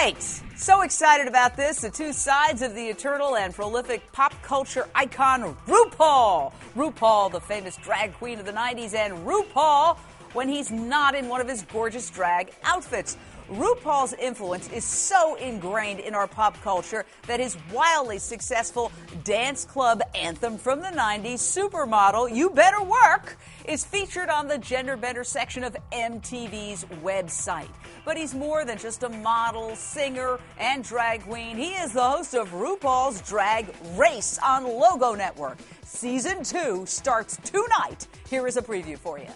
right. So excited about this. The two sides of the eternal and prolific pop culture icon RuPaul. RuPaul, the famous drag queen of the 90s, and RuPaul when he's not in one of his gorgeous drag outfits. RuPaul's influence is so ingrained in our pop culture that his wildly successful dance club anthem from the 90s, Supermodel, You Better Work, is featured on the gender bender section of MTV's website. But he's more than just a model, singer, and drag queen. He is the host of RuPaul's Drag Race on Logo Network. Season 2 starts tonight. Here is a preview for you.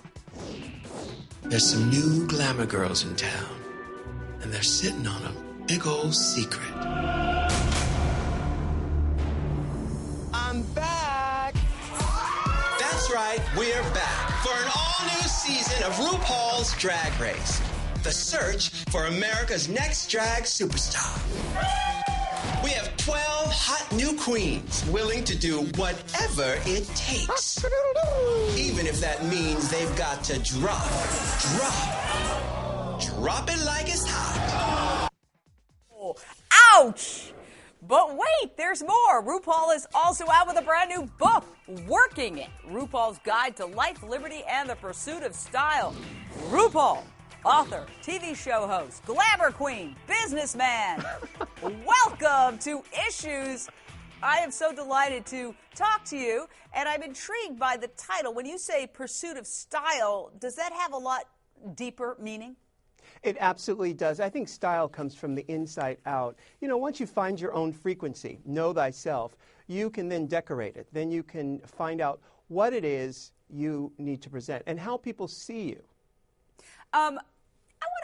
There's some new glamour girls in town, and they're sitting on a big old secret. I'm back! That's right, we're back for an all-new season of RuPaul's Drag Race, the search for America's next drag superstar. We have 12 hot new queens willing to do whatever it takes. Even if that means they've got to drop it like it's hot. Oh, ouch! But wait, there's more. RuPaul is also out with a brand new book, Working It, RuPaul's Guide to Life, Liberty, and the Pursuit of Style. RuPaul, author, TV show host, glamour queen, businessman. Welcome to Issues. I am so delighted to talk to you, and I'm intrigued by the title. When you say Pursuit of Style, does that have a lot deeper meaning? It absolutely does. I think style comes from the inside out. You know, once you find your own frequency, know thyself, you can then decorate it. Then you can find out what it is you need to present and how people see you. I want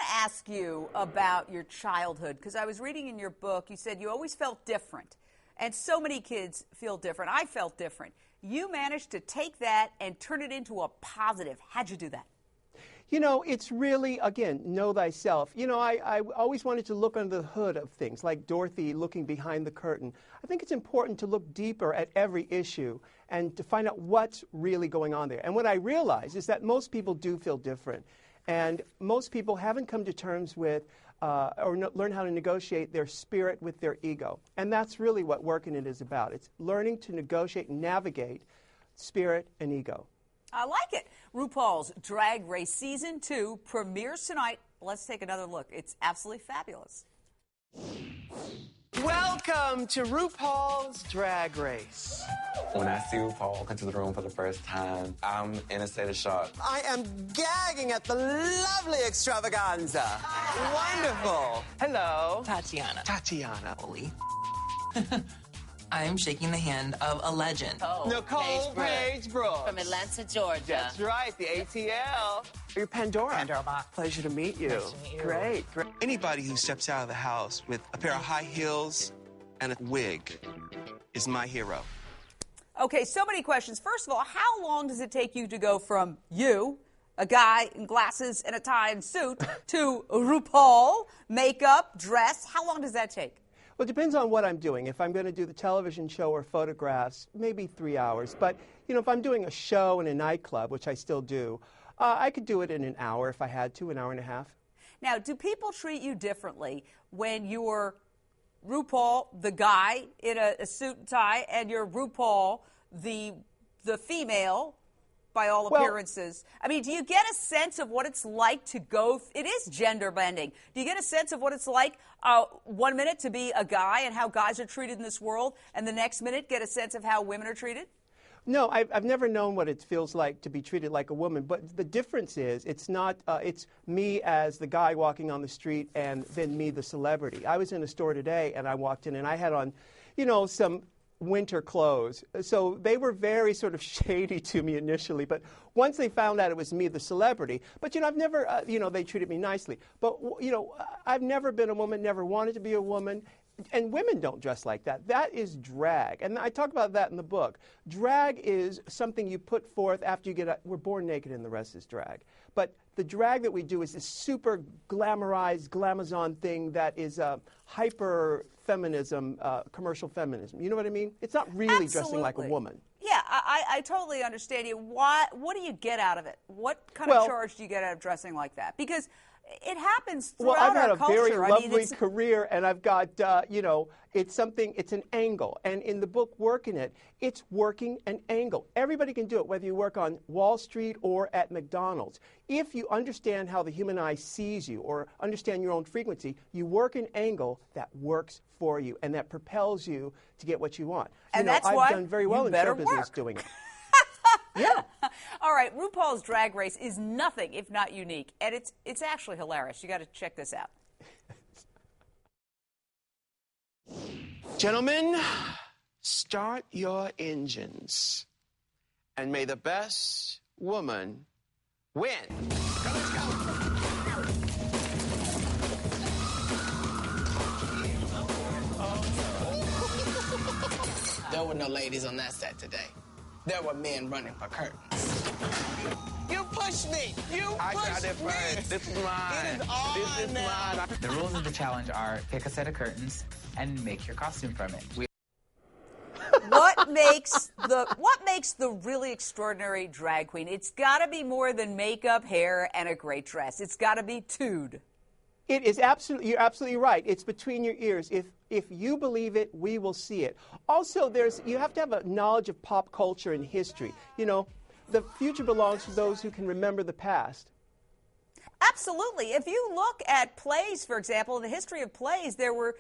to ask you about your childhood, because I was reading in your book, you said you always felt different. And so many kids feel different. I felt different. You managed to take that and turn it into a positive. How'd you do that? You know, it's really, again, know thyself. You know, I always wanted to look under the hood of things, like Dorothy looking behind the curtain. I think it's important to look deeper at every issue and to find out what's really going on there. And what I realized is that most people do feel different. And most people haven't come to terms with learn how to negotiate their spirit with their ego. And that's really what Working It is about. It's learning to negotiate and navigate spirit and ego. I like it. RuPaul's Drag Race Season 2 premieres tonight. Let's take another look. It's absolutely fabulous. Welcome to RuPaul's Drag Race. When I see RuPaul walk into the room for the first time, I'm in a state of shock. I am gagging at the lovely extravaganza. Wonderful. Hello. Tatiana. Oli. I am shaking the hand of a legend. Nicole Page Brooks. From Atlanta, Georgia. That's right, the ATL. You're Pandora. Pandora box. Pleasure to meet you. Nice to meet you. Great. Anybody who steps out of the house with a pair of high heels and a wig is my hero. Okay, so many questions. First of all, how long does it take you to go from you, a guy in glasses and a tie and suit, to RuPaul, makeup, dress? How long does that take? Well, it depends on what I'm doing. If I'm going to do the television show or photographs, maybe 3 hours. But, you know, if I'm doing a show in a nightclub, which I still do, I could do it in an hour if I had to, an hour and a half. Now, do people treat you differently when you're RuPaul, the guy in a suit and tie, and you're RuPaul, the female, by all appearances? I mean, do you get a sense of what it's like to go? It is gender bending. Do you get a sense of what it's like 1 minute to be a guy and how guys are treated in this world, and the next minute get a sense of how women are treated? No, I've never known what it feels like to be treated like a woman. But the difference is it's not, it's me as the guy walking on the street and then me, the celebrity. I was in a store today and I walked in and I had on, you know, some winter clothes. So they were very sort of shady to me initially, but once they found out it was me, the celebrity, but, you know, I've never, you know, they treated me nicely. But, you know, I've never been a woman, never wanted to be a woman. And women don't dress like that. That is drag. And I talk about that in the book. Drag is something you put forth after you get out. We're born naked and the rest is drag. But the drag that we do is this super glamorized, glamazon thing that is hyper feminism, commercial feminism. You know what I mean? It's not really dressing like a woman. Yeah, I totally understand you. What do you get out of it? What kind of charge do you get out of dressing like that? Because It happens Well, throughout I've had our a culture. very lovely career, and I've got, it's an angle. And in the book, Working It, it's working an angle. Everybody can do it, whether you work on Wall Street or at McDonald's. If you understand how the human eye sees you or understand your own frequency, you work an angle that works for you and that propels you to get what you want. And that's why I've done very well in show business doing it. Yeah. All right, RuPaul's Drag Race is nothing if not unique, and it's actually hilarious. You got to check this out. Gentlemen, start your engines. And may the best woman win. Let's go. There were no ladies on that set today. There were men running for curtains. You pushed me. I got it first. This is mine. It is all This is now. mine. The rules of the challenge are pick a set of curtains and make your costume from it. What makes the really extraordinary drag queen? It's got to be more than makeup, hair, and a great dress. It's got to be tude. It is absolutely, you're absolutely right. It's between your ears. If you believe it, we will see it. Also, you have to have a knowledge of pop culture and history. You know, the future belongs to those who can remember the past. Absolutely. If you look at plays, for example, in the history of plays, there were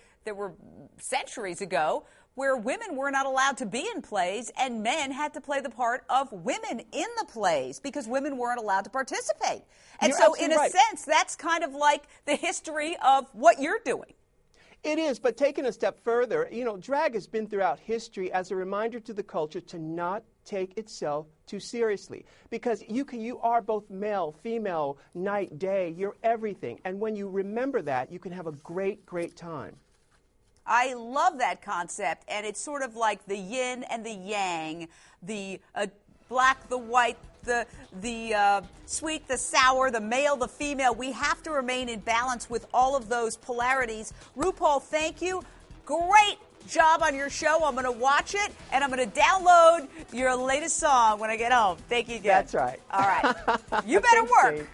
centuries ago where women were not allowed to be in plays and men had to play the part of women in the plays because women weren't allowed to participate. And You're so in a right. sense, that's kind of like the history of what you're doing. It is, but taking a step further, you know, drag has been throughout history as a reminder to the culture to not take itself too seriously. Because you are both male, female, night, day, you're everything. And when you remember that, you can have a great, great time. I love that concept, and it's sort of like the yin and the yang, the black, the white, the sweet, the sour, the male, the female. We have to remain in balance with all of those polarities. RuPaul, thank you. Great job on your show. I'm going to watch it, and I'm going to download your latest song when I get home. Thank you again. That's right. All right. You better Thanks, work. Jane.